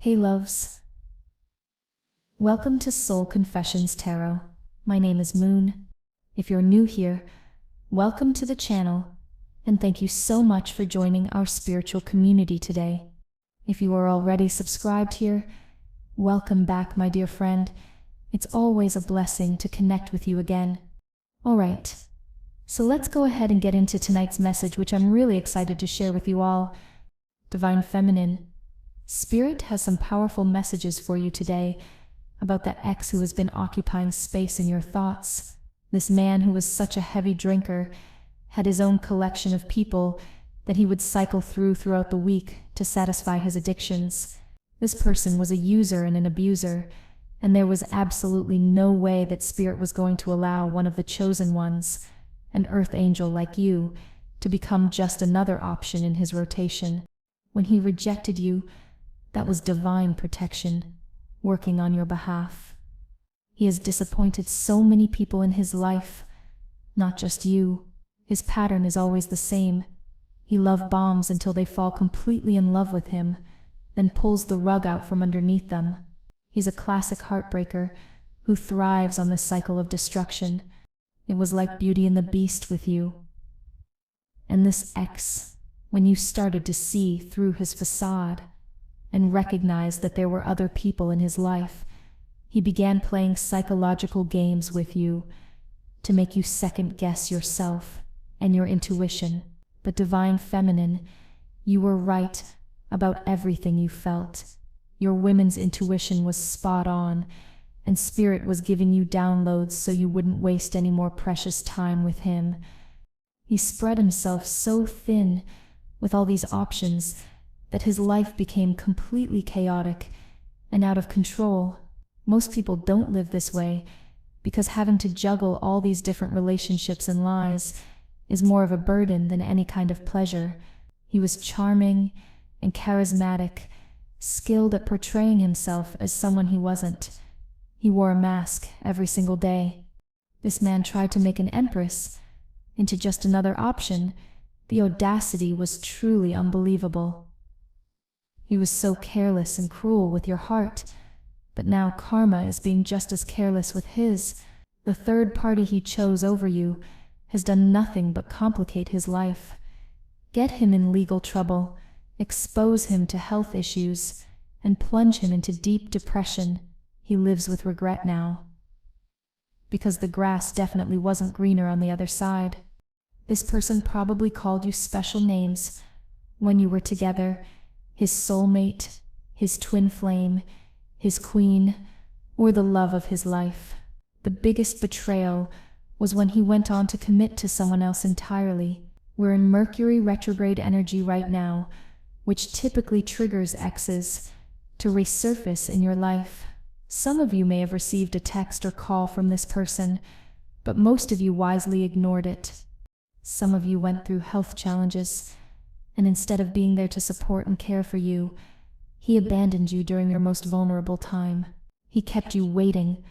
Hey loves, welcome to Soul Confessions Tarot. My name is Moon. If you're new here, welcome to the channel, and thank you so much for joining our spiritual community today. If you are already subscribed here, welcome back, my dear friend. It's always a blessing to connect with you again. Alright, so let's go ahead and get into tonight's message, which I'm really excited to share with you all. Divine Feminine, Spirit has some powerful messages for you today about that ex who has been occupying space in your thoughts. This man who was such a heavy drinker had his own collection of people that he would cycle throughout the week to satisfy his addictions. This person was a user and an abuser, and there was absolutely no way that Spirit was going to allow one of the chosen ones, an earth angel like you, to become just another option in his rotation. When he rejected you, that was divine protection, working on your behalf. He has disappointed so many people in his life, not just you. His pattern is always the same. He love bombs until they fall completely in love with him, then pulls the rug out from underneath them. He's a classic heartbreaker who thrives on the cycle of destruction. It was like Beauty and the Beast with you. And this ex, when you started to see through his facade and recognized that there were other people in his life, he began playing psychological games with you to make you second-guess yourself and your intuition. But Divine Feminine, you were right about everything you felt. Your women's intuition was spot on, and Spirit was giving you downloads so you wouldn't waste any more precious time with him. He spread himself so thin with all these options that his life became completely chaotic and out of control. Most people don't live this way because having to juggle all these different relationships and lies is more of a burden than any kind of pleasure. He was charming and charismatic, skilled at portraying himself as someone he wasn't. He wore a mask every single day. This man tried to make an empress into just another option. The audacity was truly unbelievable. He was so careless and cruel with your heart, but now karma is being just as careless with his. The third party he chose over you has done nothing but complicate his life, get him in legal trouble, expose him to health issues, and plunge him into deep depression. He lives with regret now, because the grass definitely wasn't greener on the other side. This person probably called you special names when you were together: his soulmate, his twin flame, his queen, or the love of his life. The biggest betrayal was when he went on to commit to someone else entirely. We're in Mercury retrograde energy right now, which typically triggers exes to resurface in your life. Some of you may have received a text or call from this person, but most of you wisely ignored it. Some of you went through health challenges, and instead of being there to support and care for you, he abandoned you during your most vulnerable time. He kept you waiting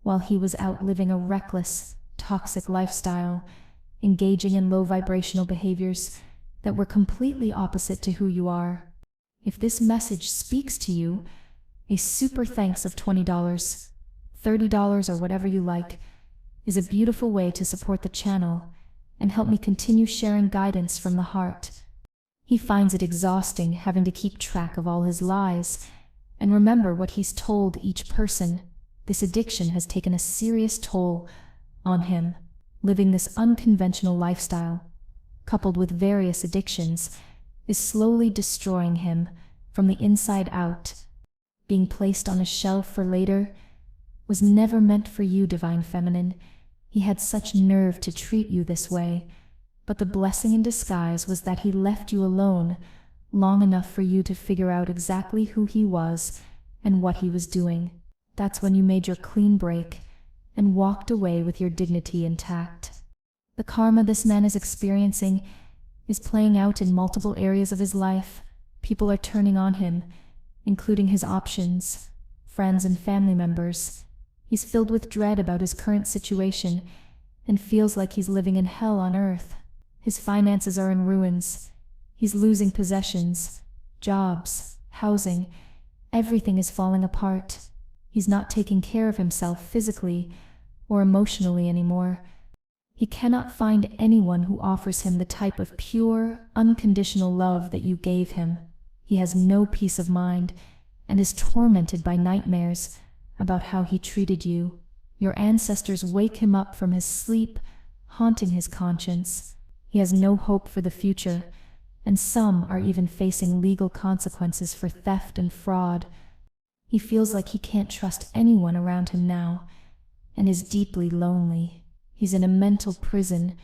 while he was out living a reckless, toxic lifestyle, engaging in low vibrational behaviors that were completely opposite to who you are. If this message speaks to you, a super thanks of $20, $30, or whatever you like is a beautiful way to support the channel and help me continue sharing guidance from the heart. He finds it exhausting having to keep track of all his lies and remember what he's told each person. This addiction has taken a serious toll on him. Living this unconventional lifestyle, coupled with various addictions, is slowly destroying him from the inside out. Being placed on a shelf for later was never meant for you, Divine Feminine. He had such nerve to treat you this way, but the blessing in disguise was that he left you alone long enough for you to figure out exactly who he was and what he was doing. That's when you made your clean break and walked away with your dignity intact. The karma this man is experiencing is playing out in multiple areas of his life. People are turning on him, including his options, friends and family members. He's filled with dread about his current situation and feels like he's living in hell on earth. His finances are in ruins. He's losing possessions, jobs, housing, Everything is falling apart. He's not taking care of himself physically or emotionally anymore. He cannot find anyone who offers him the type of pure, unconditional love that you gave him. He has no peace of mind and is tormented by nightmares about how he treated you. Your ancestors wake him up from his sleep, haunting his conscience. He has no hope for the future, and some are even facing legal consequences for theft and fraud. He feels like he can't trust anyone around him now, and is deeply lonely. He's in a mental prison,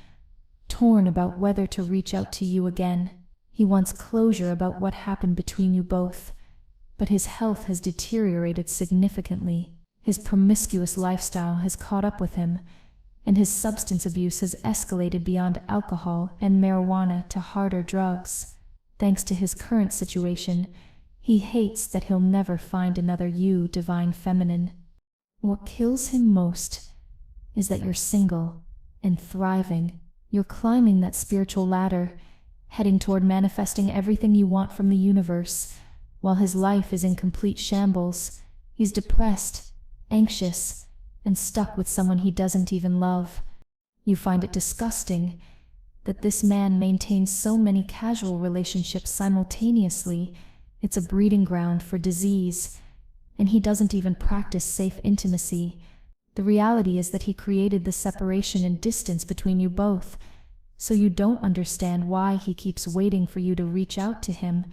torn about whether to reach out to you again. He wants closure about what happened between you both, but his health has deteriorated significantly. His promiscuous lifestyle has caught up with him, and his substance abuse has escalated beyond alcohol and marijuana to harder drugs. Thanks to his current situation, he hates that he'll never find another you, divine feminine. What kills him most is that you're single and thriving. You're climbing that spiritual ladder, heading toward manifesting everything you want from the universe, while his life is in complete shambles. He's depressed, anxious, and stuck with someone he doesn't even love. You find it disgusting that this man maintains so many casual relationships simultaneously. It's a breeding ground for disease, and he doesn't even practice safe intimacy. The reality is that he created the separation and distance between you both, so you don't understand why he keeps waiting for you to reach out to him.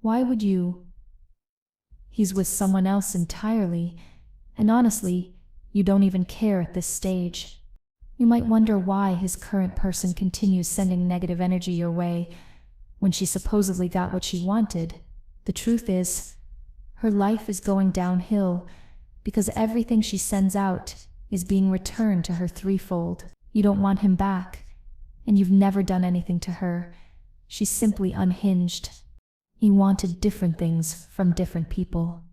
Why would you? He's with someone else entirely, and honestly, you don't even care at this stage. You might wonder why his current person continues sending negative energy your way when she supposedly got what she wanted. The truth is, her life is going downhill because everything she sends out is being returned to her threefold. You don't want him back, and you've never done anything to her. She's simply unhinged. He wanted different things from different people.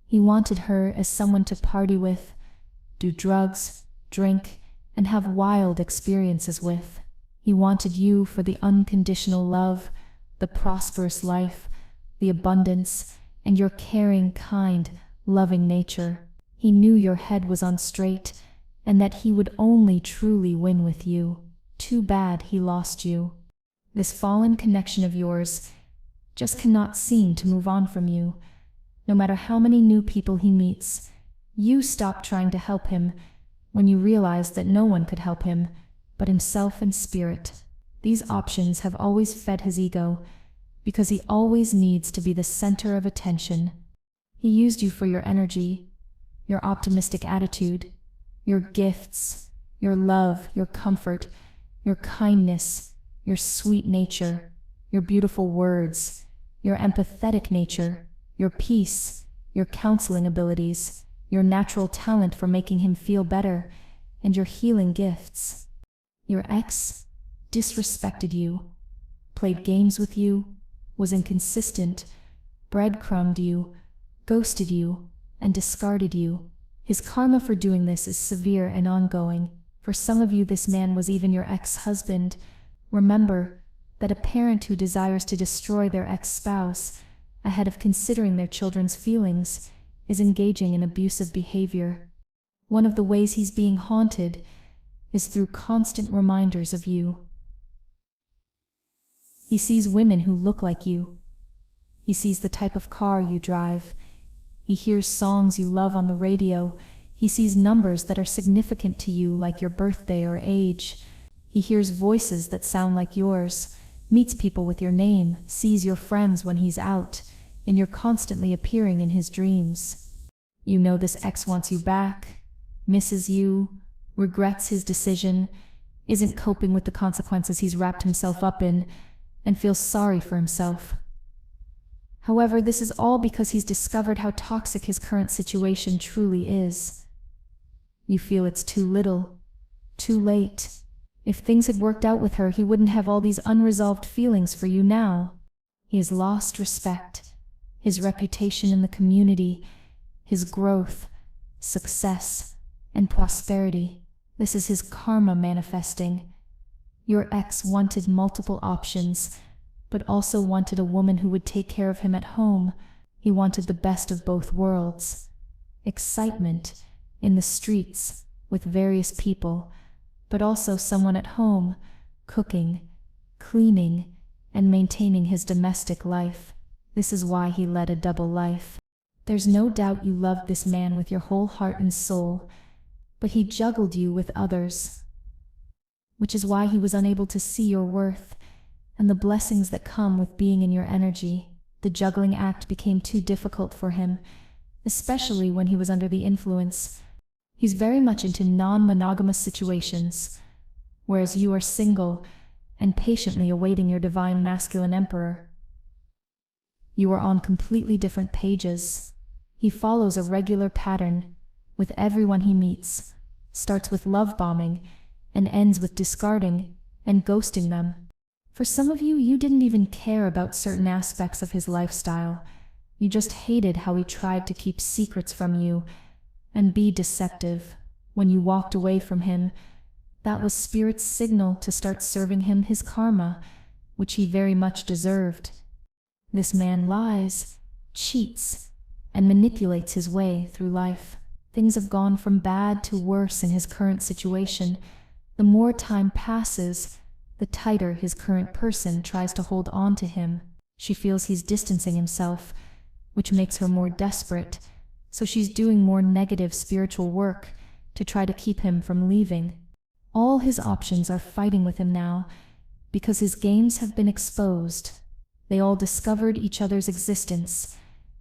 He wanted her as someone to party with, do drugs, drink, and have wild experiences with. He wanted you for the unconditional love, the prosperous life, the abundance, and your caring, kind, loving nature. He knew your head was on straight, and that he would only truly win with you. Too bad he lost you. This fallen connection of yours just cannot seem to move on from you. No matter how many new people he meets, you stop trying to help him when you realize that no one could help him but himself and spirit. These options have always fed his ego, because he always needs to be the center of attention. He used you for your energy, your optimistic attitude, your gifts, your love, your comfort, your kindness, your sweet nature, your beautiful words, your empathetic nature, your peace, your counseling abilities, your natural talent for making him feel better, and your healing gifts. Your ex disrespected you, played games with you, was inconsistent, breadcrumbed you, ghosted you, and discarded you. His karma for doing this is severe and ongoing. For some of you, this man was even your ex-husband. Remember that a parent who desires to destroy their ex-spouse ahead of considering their children's feelings is engaging in abusive behavior. One of the ways he's being haunted is through constant reminders of you. He sees women who look like you. He sees the type of car you drive. He hears songs you love on the radio. He sees numbers that are significant to you, like your birthday or age. He hears voices that sound like yours, meets people with your name, sees your friends when he's out, and you're constantly appearing in his dreams. You know this ex wants you back, misses you, regrets his decision, isn't coping with the consequences he's wrapped himself up in, and feels sorry for himself. However, this is all because he's discovered how toxic his current situation truly is. You feel it's too little, too late. If things had worked out with her, he wouldn't have all these unresolved feelings for you now. He has lost respect, his reputation in the community, his growth, success, and prosperity. This is his karma manifesting. Your ex wanted multiple options, but also wanted a woman who would take care of him at home, He wanted the best of both worlds. Excitement in the streets with various people, but also someone at home, cooking, cleaning, and maintaining his domestic life. This is why he led a double life. There's no doubt you loved this man with your whole heart and soul, but he juggled you with others, which is why he was unable to see your worth and the blessings that come with being in your energy. The juggling act became too difficult for him, especially when he was under the influence. He's very much into non-monogamous situations, whereas you are single and patiently awaiting your divine masculine emperor. You are on completely different pages. He follows a regular pattern with everyone he meets, starts with love bombing and ends with discarding and ghosting them. For some of you, you didn't even care about certain aspects of his lifestyle. You just hated how he tried to keep secrets from you and be deceptive. When you walked away from him, that was Spirit's signal to start serving him his karma, which he very much deserved. This man lies, cheats, and manipulates his way through life. Things have gone from bad to worse in his current situation. The more time passes, the tighter his current person tries to hold on to him. She feels he's distancing himself, which makes her more desperate, so she's doing more negative spiritual work to try to keep him from leaving. All his options are fighting with him now, because his games have been exposed. They all discovered each other's existence,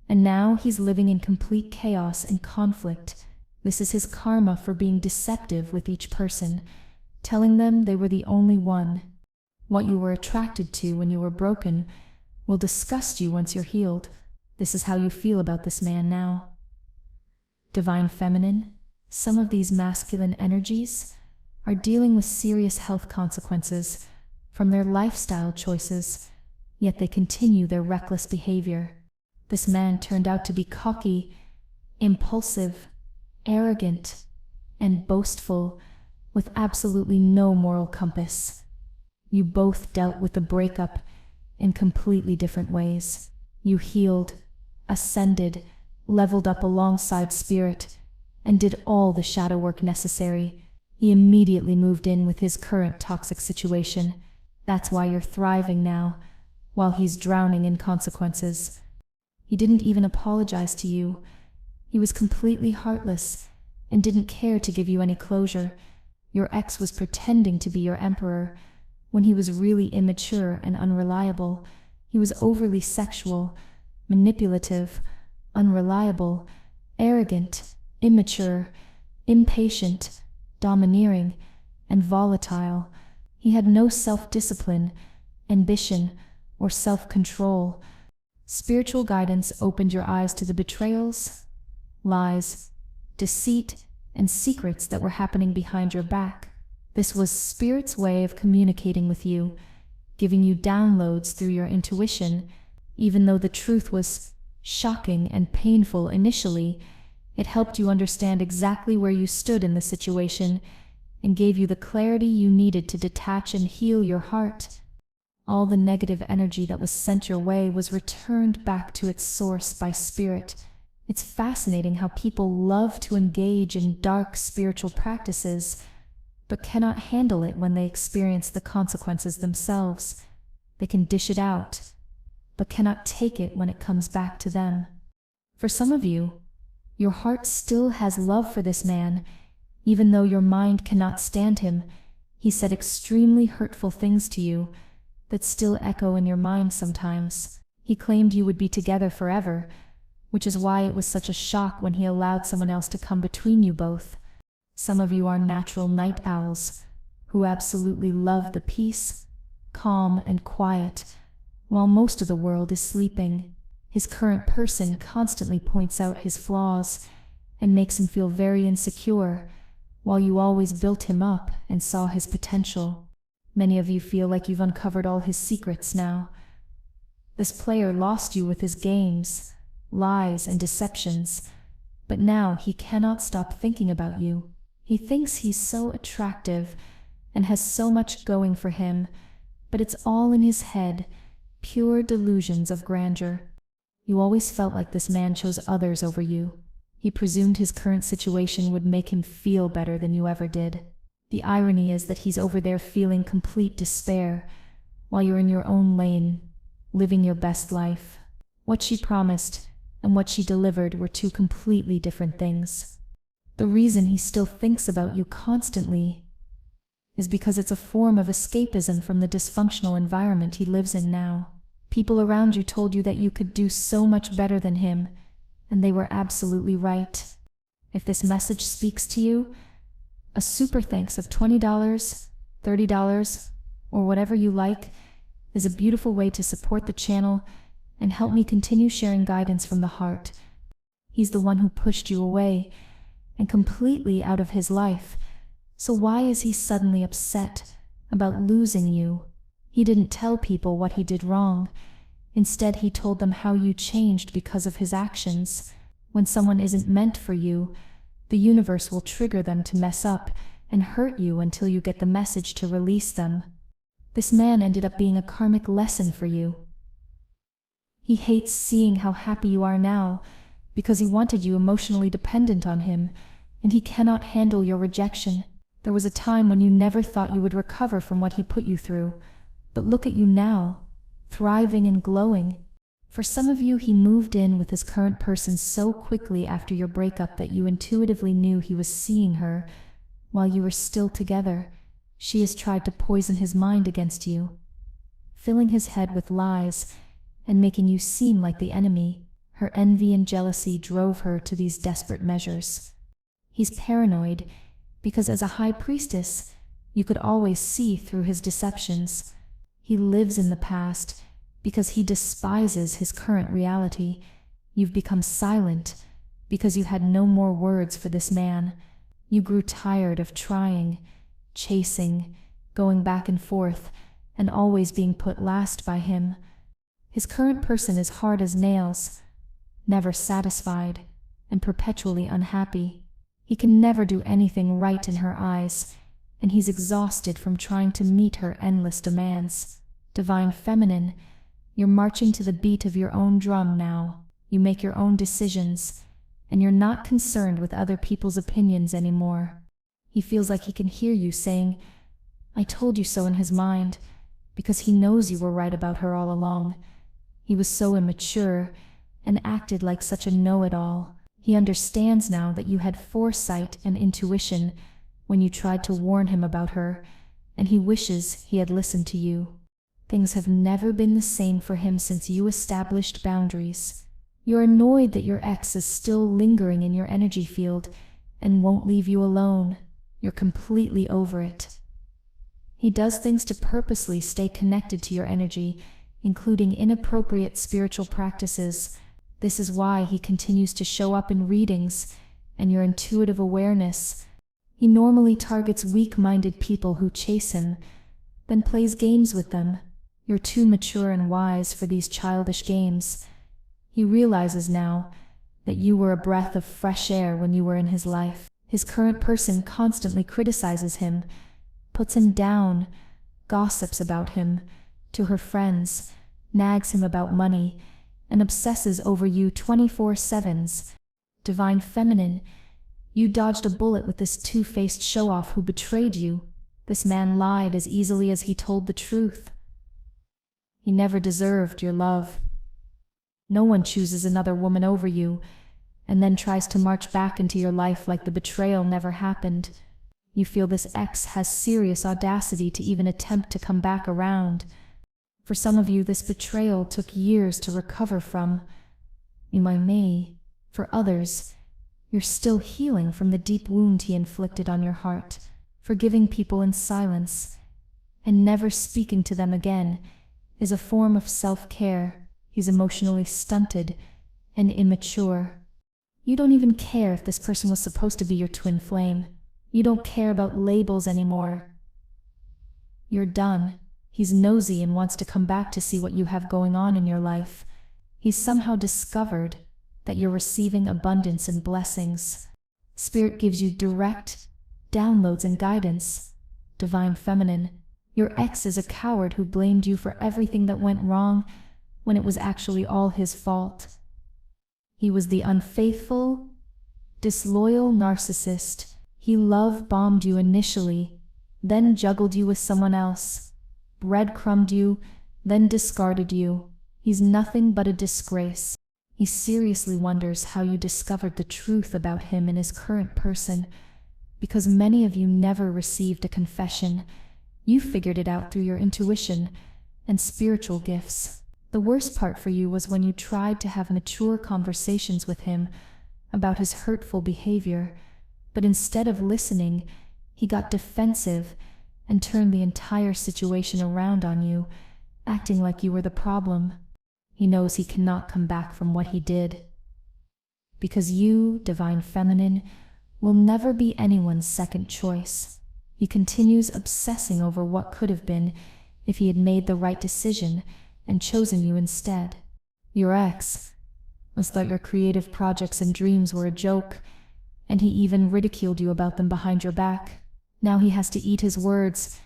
and now he's living in complete chaos and conflict. This is his karma for being deceptive with each person, telling them they were the only one. What you were attracted to when you were broken will disgust you once you're healed. This is how you feel about this man now. Divine Feminine, some of these masculine energies are dealing with serious health consequences from their lifestyle choices, yet they continue their reckless behavior. This man turned out to be cocky, impulsive, arrogant, and boastful, with absolutely no moral compass. You both dealt with the breakup in completely different ways. You healed, ascended, leveled up alongside Spirit, and did all the shadow work necessary. He immediately moved in with his current toxic situation. That's why you're thriving now, while he's drowning in consequences. He didn't even apologize to you. He was completely heartless and didn't care to give you any closure. Your ex was pretending to be your emperor when he was really immature and unreliable. He was overly sexual, manipulative, unreliable, arrogant, immature, impatient, domineering, and volatile. He had no self-discipline, ambition, or self-control. Spiritual guidance opened your eyes to the betrayals, lies, deceit, and secrets that were happening behind your back. This was Spirit's way of communicating with you, giving you downloads through your intuition. Even though the truth was shocking and painful initially, it helped you understand exactly where you stood in the situation and gave you the clarity you needed to detach and heal your heart. All the negative energy that was sent your way was returned back to its source by Spirit. It's fascinating how people love to engage in dark spiritual practices, but cannot handle it when they experience the consequences themselves. They can dish it out, but cannot take it when it comes back to them. For some of you, your heart still has love for this man, even though your mind cannot stand him. He said extremely hurtful things to you that still echo in your mind sometimes. He claimed you would be together forever, which is why it was such a shock when he allowed someone else to come between you both. Some of you are natural night owls who absolutely love the peace, calm, and quiet, while most of the world is sleeping. His current person constantly points out his flaws and makes him feel very insecure, while you always built him up and saw his potential. Many of you feel like you've uncovered all his secrets now. This player lost you with his games, lies, and deceptions, but now he cannot stop thinking about you. He thinks he's so attractive and has so much going for him, but it's all in his head, pure delusions of grandeur. You always felt like this man chose others over you. He presumed his current situation would make him feel better than you ever did. The irony is that he's over there feeling complete despair, while you're in your own lane, living your best life. What she promised and what she delivered were two completely different things. The reason he still thinks about you constantly is because it's a form of escapism from the dysfunctional environment he lives in now. People around you told you that you could do so much better than him, and they were absolutely right. If this message speaks to you, a super thanks of $20, $30, or whatever you like is a beautiful way to support the channel and help me continue sharing guidance from the heart. He's the one who pushed you away and completely out of his life, so why is he suddenly upset about losing you? He didn't tell people what he did wrong. Instead, he told them how you changed because of his actions. When someone isn't meant for you, the universe will trigger them to mess up and hurt you until you get the message to release them. This man ended up being a karmic lesson for you. He hates seeing how happy you are now because he wanted you emotionally dependent on him, and he cannot handle your rejection. There was a time when you never thought you would recover from what he put you through, but look at you now, thriving and glowing. For some of you, he moved in with his current person so quickly after your breakup that you intuitively knew he was seeing her while you were still together. She has tried to poison his mind against you, filling his head with lies and making you seem like the enemy. Her envy and jealousy drove her to these desperate measures. He's paranoid because as a high priestess, you could always see through his deceptions. He lives in the past because he despises his current reality. You've become silent because you had no more words for this man. You grew tired of trying, chasing, going back and forth, and always being put last by him. His current person is hard as nails, never satisfied, and perpetually unhappy. He can never do anything right in her eyes, and he's exhausted from trying to meet her endless demands. Divine Feminine, you're marching to the beat of your own drum now. You make your own decisions, and you're not concerned with other people's opinions anymore. He feels like he can hear you saying, "I told you so," in his mind, because he knows you were right about her all along. He was so immature and acted like such a know-it-all. He understands now that you had foresight and intuition when you tried to warn him about her, and he wishes he had listened to you. Things have never been the same for him since you established boundaries. You're annoyed that your ex is still lingering in your energy field and won't leave you alone. You're completely over it. He does things to purposely stay connected to your energy, including inappropriate spiritual practices. This is why he continues to show up in readings and your intuitive awareness. He normally targets weak-minded people who chase him, then plays games with them. You're too mature and wise for these childish games. He realizes now that you were a breath of fresh air when you were in his life. His current person constantly criticizes him, puts him down, gossips about him to her friends, nags him about money, and obsesses over you 24/7. Divine Feminine, you dodged a bullet with this two-faced show-off who betrayed you. This man lied as easily as he told the truth. He never deserved your love. No one chooses another woman over you, and then tries to march back into your life like the betrayal never happened. You feel this ex has serious audacity to even attempt to come back around. For some of you, this betrayal took years to recover from. You may. For others, you're still healing from the deep wound he inflicted on your heart. Forgiving people in silence and never speaking to them again is a form of self-care. He's emotionally stunted and immature. You don't even care if this person was supposed to be your twin flame. You don't care about labels anymore. You're done. He's nosy and wants to come back to see what you have going on in your life. He's somehow discovered that you're receiving abundance and blessings. Spirit gives you direct downloads and guidance. Divine Feminine, your ex is a coward who blamed you for everything that went wrong when it was actually all his fault. He was the unfaithful, disloyal narcissist. He love-bombed you initially, then juggled you with someone else, breadcrumbed you, then discarded you. He's nothing but a disgrace. He seriously wonders how you discovered the truth about him and his current person, because many of you never received a confession. You figured it out through your intuition and spiritual gifts. The worst part for you was when you tried to have mature conversations with him about his hurtful behavior, but instead of listening, he got defensive and turned the entire situation around on you, acting like you were the problem. He knows he cannot come back from what he did, because you, divine feminine, will never be anyone's second choice. He continues obsessing over what could have been if he had made the right decision and chosen you instead. Your ex thought your creative projects and dreams were a joke, and he even ridiculed you about them behind your back. Now he has to eat his words,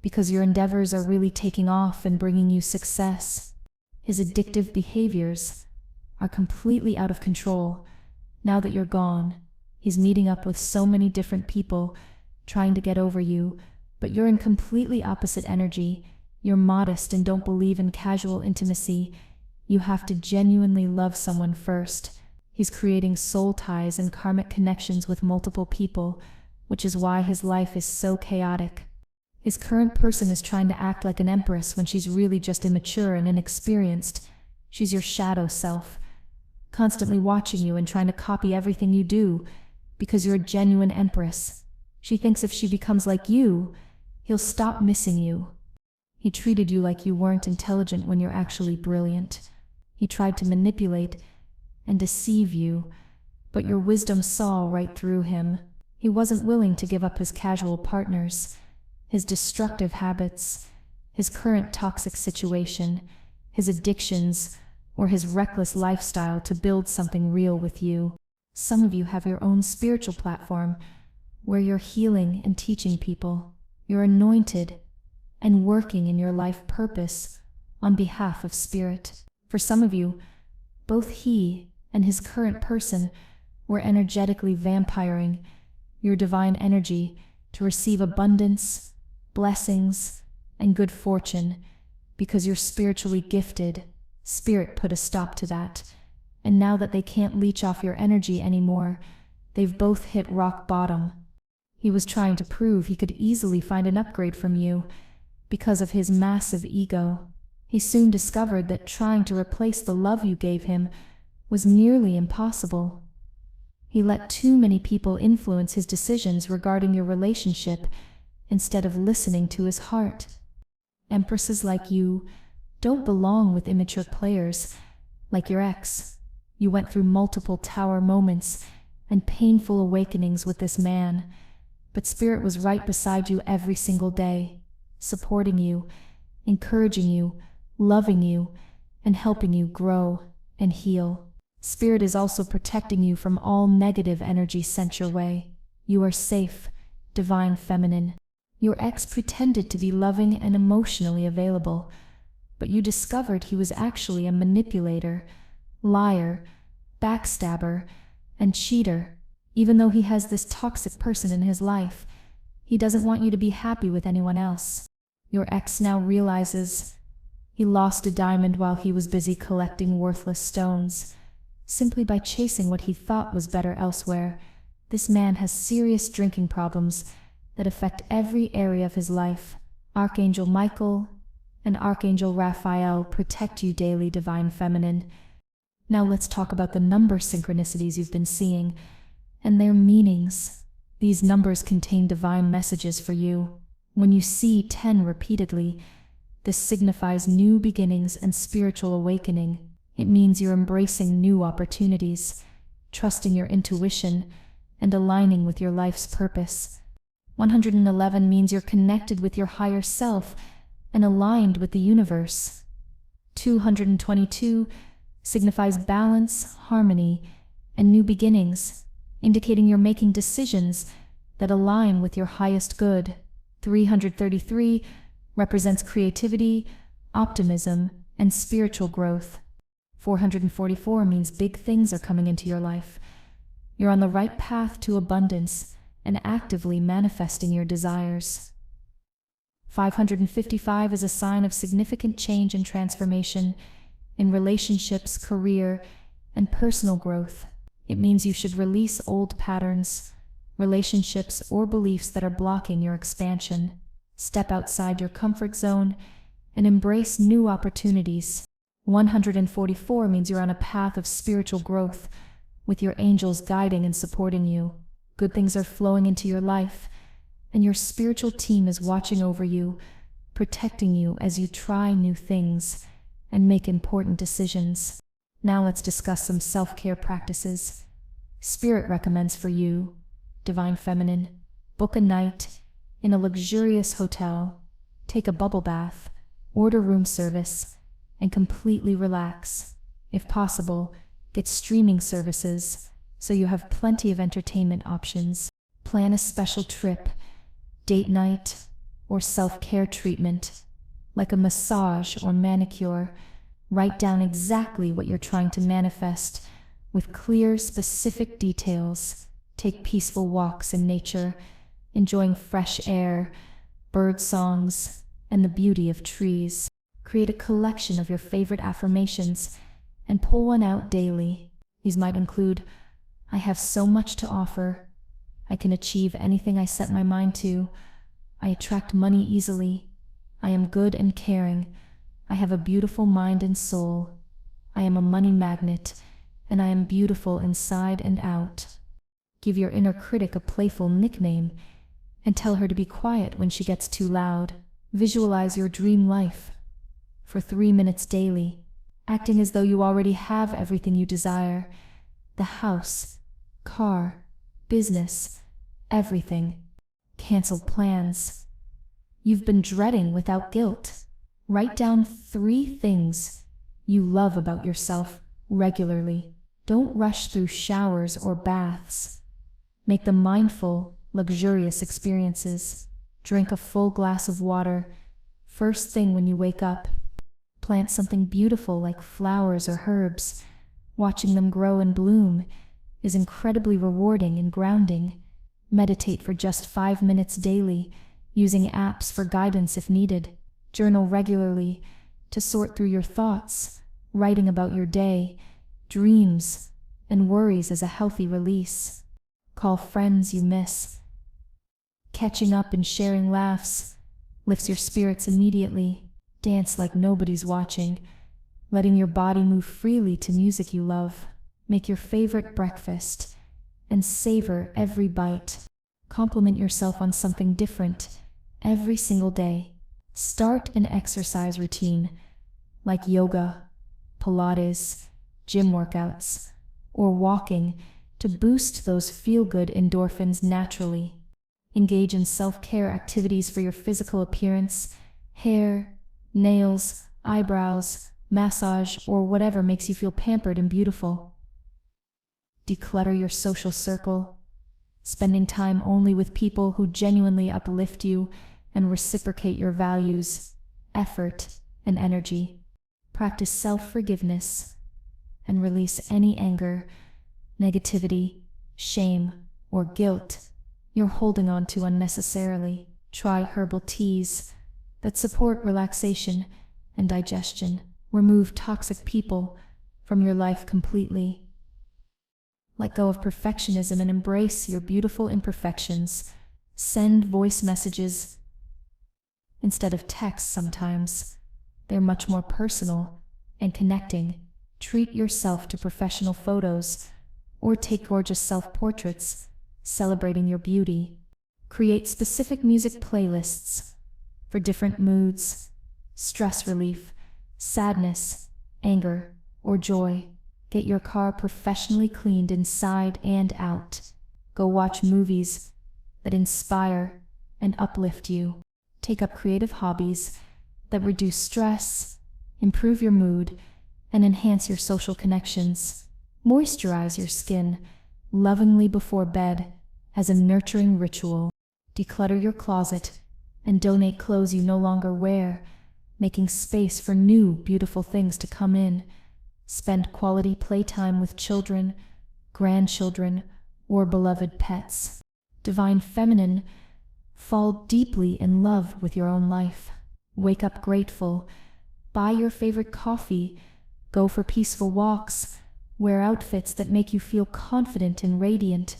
because your endeavors are really taking off and bringing you success. His addictive behaviors are completely out of control. Now that you're gone, he's meeting up with so many different people, trying to get over you, but you're in completely opposite energy. You're modest and don't believe in casual intimacy. You have to genuinely love someone first. He's creating soul ties and karmic connections with multiple people, which is why his life is so chaotic. His current person is trying to act like an empress when she's really just immature and inexperienced. She's your shadow self, constantly watching you and trying to copy everything you do, because you're a genuine empress. She thinks if she becomes like you, he'll stop missing you. He treated you like you weren't intelligent when you're actually brilliant. He tried to manipulate and deceive you, but your wisdom saw right through him. He wasn't willing to give up his casual partners, his destructive habits, his current toxic situation, his addictions, or his reckless lifestyle to build something real with you. Some of you have your own spiritual platform, where you're healing and teaching people. You're anointed and working in your life purpose on behalf of spirit. For some of you, both he and his current person were energetically vampiring your divine energy to receive abundance, blessings, and good fortune. Because you're spiritually gifted, spirit put a stop to that. And now that they can't leech off your energy anymore, they've both hit rock bottom. He was trying to prove he could easily find an upgrade from you because of his massive ego. He soon discovered that trying to replace the love you gave him was nearly impossible. He let too many people influence his decisions regarding your relationship instead of listening to his heart. Empresses like you don't belong with immature players like your ex. You went through multiple tower moments and painful awakenings with this man, but spirit was right beside you every single day, supporting you, encouraging you, loving you, and helping you grow and heal. Spirit is also protecting you from all negative energy sent your way. You are safe, divine feminine. Your ex pretended to be loving and emotionally available, but you discovered he was actually a manipulator, liar, backstabber, and cheater. Even though he has this toxic person in his life, he doesn't want you to be happy with anyone else. Your ex now realizes he lost a diamond while he was busy collecting worthless stones, simply by chasing what he thought was better elsewhere. This man has serious drinking problems that affect every area of his life. Archangel Michael and Archangel Raphael protect you daily, divine feminine. Now let's talk about the number synchronicities you've been seeing and their meanings. These numbers contain divine messages for you. When you see 10 repeatedly, this signifies new beginnings and spiritual awakening. It means you're embracing new opportunities, trusting your intuition, and aligning with your life's purpose. 111 means you're connected with your higher self and aligned with the universe. 222 signifies balance, harmony, and new beginnings, indicating you're making decisions that align with your highest good. 333 represents creativity, optimism, and spiritual growth. 444 means big things are coming into your life. You're on the right path to abundance and actively manifesting your desires. 555 is a sign of significant change and transformation in relationships, career, and personal growth. It means you should release old patterns, relationships, or beliefs that are blocking your expansion. Step outside your comfort zone and embrace new opportunities. 144 means you're on a path of spiritual growth, with your angels guiding and supporting you. Good things are flowing into your life, and your spiritual team is watching over you, protecting you as you try new things and make important decisions. Now let's discuss some self-care practices. Spirit recommends for you, Divine Feminine, book a night in a luxurious hotel, take a bubble bath, order room service, and completely relax. If possible, get streaming services so you have plenty of entertainment options. Plan a special trip, date night, or self-care treatment, like a massage or manicure. Write down exactly what you're trying to manifest with clear, specific details. Take peaceful walks in nature, enjoying fresh air, bird songs, and the beauty of trees. Create a collection of your favorite affirmations and pull one out daily. These might include, I have so much to offer. I can achieve anything I set my mind to. I attract money easily. I am good and caring. I have a beautiful mind and soul. I am a money magnet, and I am beautiful inside and out. Give your inner critic a playful nickname and tell her to be quiet when she gets too loud. Visualize your dream life for 3 minutes daily, acting as though you already have everything you desire: the house, car, business, everything. Cancel plans you've been dreading without guilt. Write down 3 things you love about yourself regularly. Don't rush through showers or baths. Make them mindful, luxurious experiences. Drink a full glass of water first thing when you wake up. Plant something beautiful like flowers or herbs. Watching them grow and bloom is incredibly rewarding and grounding. Meditate for just 5 minutes daily, using apps for guidance if needed. Journal regularly to sort through your thoughts, writing about your day, dreams, and worries as a healthy release. Call friends you miss. Catching up and sharing laughs lifts your spirits immediately. Dance like nobody's watching, letting your body move freely to music you love. Make your favorite breakfast and savor every bite. Compliment yourself on something different every single day. Start an exercise routine like yoga, Pilates, gym workouts, or walking to boost those feel-good endorphins naturally. Engage in self-care activities for your physical appearance, hair, nails, eyebrows, massage, or whatever makes you feel pampered and beautiful. Declutter your social circle, spending time only with people who genuinely uplift you and reciprocate your values, effort, and energy. Practice self-forgiveness and release any anger, negativity, shame, or guilt you're holding on to unnecessarily. Try herbal teas that support relaxation and digestion. Remove toxic people from your life completely. Let go of perfectionism and embrace your beautiful imperfections. Send voice messages instead of text sometimes. They're much more personal and connecting. Treat yourself to professional photos or take gorgeous self-portraits, celebrating your beauty. Create specific music playlists for different moods, stress relief, sadness, anger, or joy. Get your car professionally cleaned inside and out. Go watch movies that inspire and uplift you. Take up creative hobbies that reduce stress, improve your mood, and enhance your social connections. Moisturize your skin lovingly before bed as a nurturing ritual. Declutter your closet and donate clothes you no longer wear, making space for new, beautiful things to come in. Spend quality playtime with children, grandchildren, or beloved pets. Divine Feminine, fall deeply in love with your own life. Wake up grateful, buy your favorite coffee, go for peaceful walks, wear outfits that make you feel confident and radiant,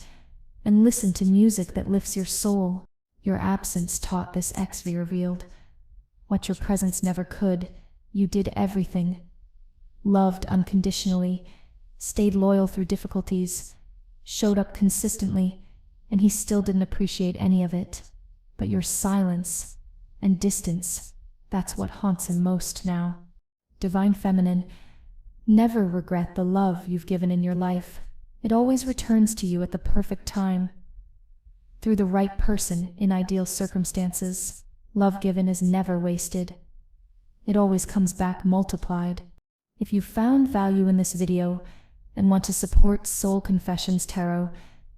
and listen to music that lifts your soul. Your absence taught this XV revealed what your presence never could. You did everything. Loved unconditionally, stayed loyal through difficulties, showed up consistently, and he still didn't appreciate any of it. But your silence and distance, that's what haunts him most now. Divine Feminine, never regret the love you've given in your life. It always returns to you at the perfect time. Through the right person in ideal circumstances. Love given is never wasted. It always comes back multiplied. If you found value in this video and want to support Soul Confessions Tarot,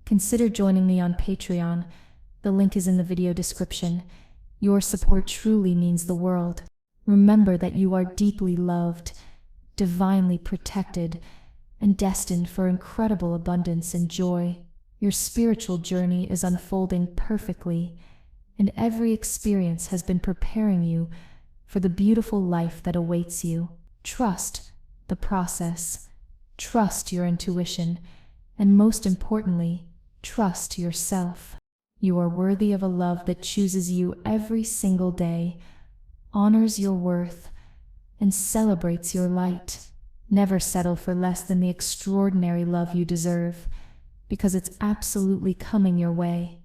consider joining me on Patreon. The link is in the video description. Your support truly means the world. Remember that you are deeply loved, divinely protected, and destined for incredible abundance and joy. Your spiritual journey is unfolding perfectly, and every experience has been preparing you for the beautiful life that awaits you. Trust the process, trust your intuition, and most importantly, trust yourself. You are worthy of a love that chooses you every single day, honors your worth, and celebrates your light. Never settle for less than the extraordinary love you deserve, because it's absolutely coming your way.